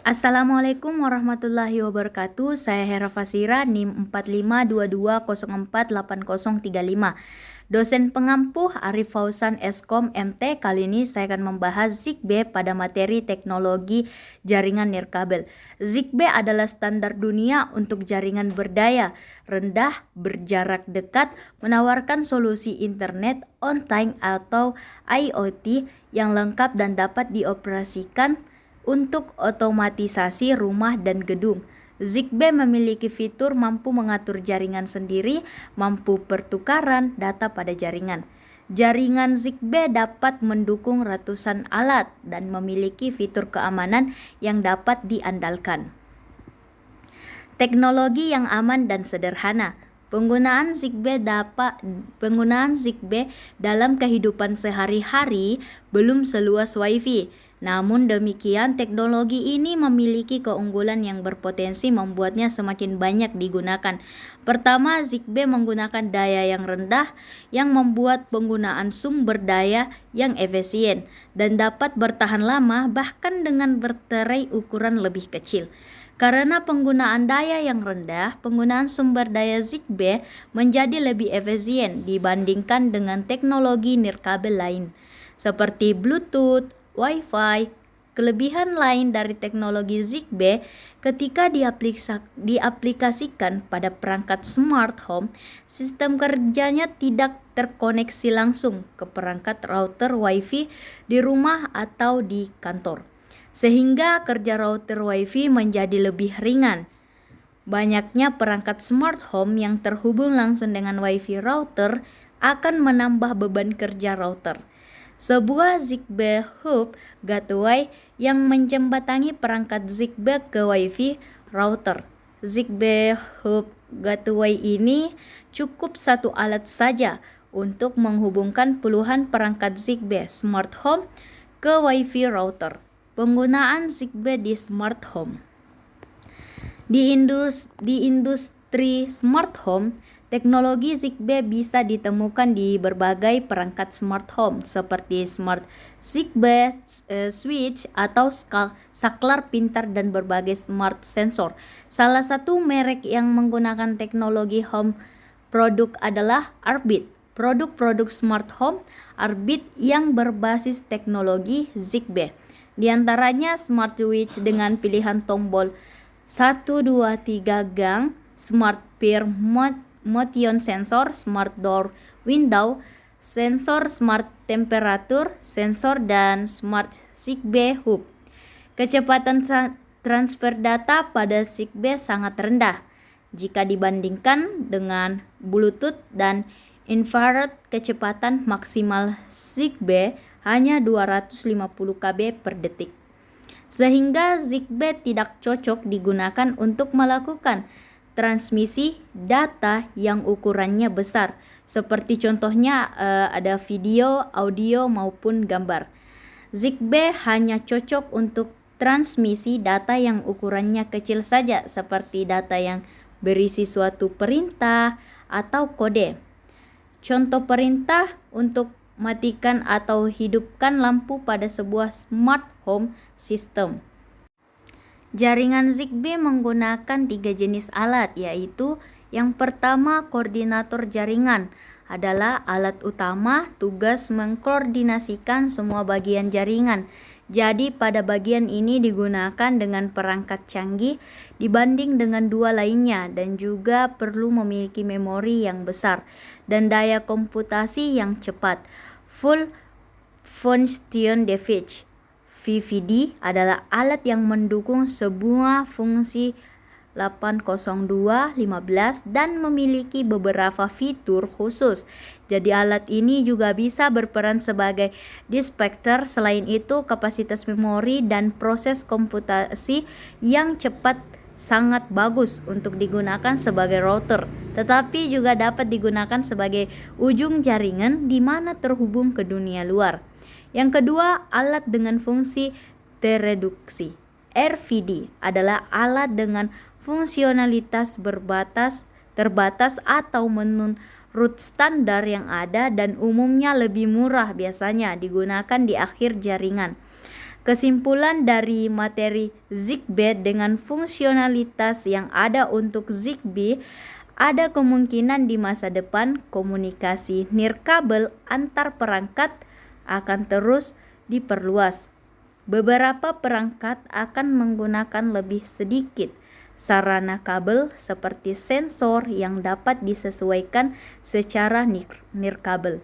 Assalamualaikum warahmatullahi wabarakatuh. Saya Hera Fasira, NIM 4522048035. Dosen pengampuh Arif Fauzan Eskom MT. Kali ini saya akan membahas ZigBee pada materi teknologi jaringan nirkabel. ZigBee adalah standar dunia untuk jaringan berdaya rendah, berjarak dekat, menawarkan solusi internet on time atau IoT yang lengkap dan dapat dioperasikan untuk otomatisasi rumah dan gedung. ZigBee memiliki fitur mampu mengatur jaringan sendiri, mampu pertukaran data pada jaringan. Jaringan ZigBee dapat mendukung ratusan alat dan memiliki fitur keamanan yang dapat diandalkan. Teknologi yang aman dan sederhana. Penggunaan ZigBee dalam kehidupan sehari-hari belum seluas Wi-Fi. Namun demikian, teknologi ini memiliki keunggulan yang berpotensi membuatnya semakin banyak digunakan. Pertama, ZigBee menggunakan daya yang rendah yang membuat penggunaan sumber daya yang efisien dan dapat bertahan lama bahkan dengan baterai ukuran lebih kecil. Karena penggunaan daya yang rendah, penggunaan sumber daya ZigBee menjadi lebih efisien dibandingkan dengan teknologi nirkabel lain seperti Bluetooth, Wi-Fi. Kelebihan lain dari teknologi ZigBee ketika diaplikasikan pada perangkat smart home, sistem kerjanya tidak terkoneksi langsung ke perangkat router Wi-Fi di rumah atau di kantor, sehingga kerja router Wi-Fi menjadi lebih ringan. Banyaknya perangkat smart home yang terhubung langsung dengan Wi-Fi router akan menambah beban kerja router. Sebuah ZigBee Hub Gateway yang menjembatani perangkat ZigBee ke Wi-Fi router. ZigBee Hub Gateway ini cukup satu alat saja untuk menghubungkan puluhan perangkat ZigBee Smart Home ke Wi-Fi router. Penggunaan ZigBee di smart home. Di industri smart home, teknologi ZigBee bisa ditemukan di berbagai perangkat smart home seperti smart ZigBee switch atau saklar pintar dan berbagai smart sensor. Salah satu merek yang menggunakan teknologi home produk adalah Arbit. Produk-produk smart home Arbit yang berbasis teknologi ZigBee. Di antaranya smart switch dengan pilihan tombol 1, 2, 3 gang, smart peer motion sensor, smart door window, sensor smart temperatur, sensor dan smart ZigBee Hub. Kecepatan transfer data pada ZigBee sangat rendah jika dibandingkan dengan Bluetooth dan infrared. Kecepatan maksimal ZigBee hanya 250 kb per detik, sehingga ZigBee tidak cocok digunakan untuk melakukan transmisi data yang ukurannya besar, seperti contohnya ada video, audio maupun gambar. ZigBee hanya cocok untuk transmisi data yang ukurannya kecil saja, seperti data yang berisi suatu perintah atau kode. Contoh perintah untuk matikan atau hidupkan lampu pada sebuah smart home system. Jaringan ZigBee menggunakan 3 jenis alat, yaitu yang pertama, koordinator jaringan adalah alat utama tugas mengkoordinasikan semua bagian jaringan. Jadi pada bagian ini digunakan dengan perangkat canggih dibanding dengan dua lainnya dan juga perlu memiliki memori yang besar dan daya komputasi yang cepat. Full Function Device (VFD) adalah alat yang mendukung sebuah fungsi 802.15 dan memiliki beberapa fitur khusus. Jadi alat ini juga bisa berperan sebagai dispatcher. Selain itu, kapasitas memori dan proses komputasi yang cepat sangat bagus untuk digunakan sebagai router, tetapi juga dapat digunakan sebagai ujung jaringan di mana terhubung ke dunia luar. Yang kedua, alat dengan fungsi tereduksi. RVD adalah alat dengan fungsionalitas terbatas atau menurut standar yang ada dan umumnya lebih murah, biasanya digunakan di akhir jaringan. Kesimpulan dari materi Zigbee dengan fungsionalitas yang ada untuk Zigbee, ada kemungkinan di masa depan komunikasi nirkabel antar perangkat akan terus diperluas. Beberapa perangkat akan menggunakan lebih sedikit sarana kabel seperti sensor yang dapat disesuaikan secara nirkabel.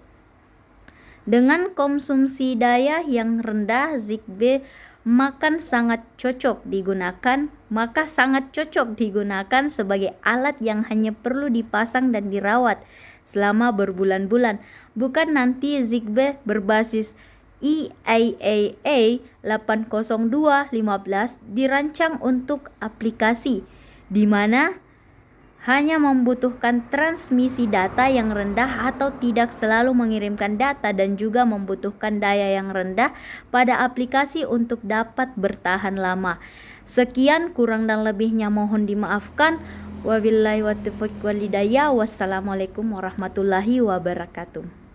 Dengan konsumsi daya yang rendah, Zigbee maka sangat cocok digunakan sebagai alat yang hanya perlu dipasang dan dirawat selama berbulan-bulan. Bukan nanti Zigbee berbasis EAAA 802.15 dirancang untuk aplikasi di mana hanya membutuhkan transmisi data yang rendah atau tidak selalu mengirimkan data dan juga membutuhkan daya yang rendah pada aplikasi untuk dapat bertahan lama. Sekian, kurang dan lebihnya mohon dimaafkan. Wabillahi wa taufiq wal hidayah. Wassalamualaikum warahmatullahi wabarakatuh.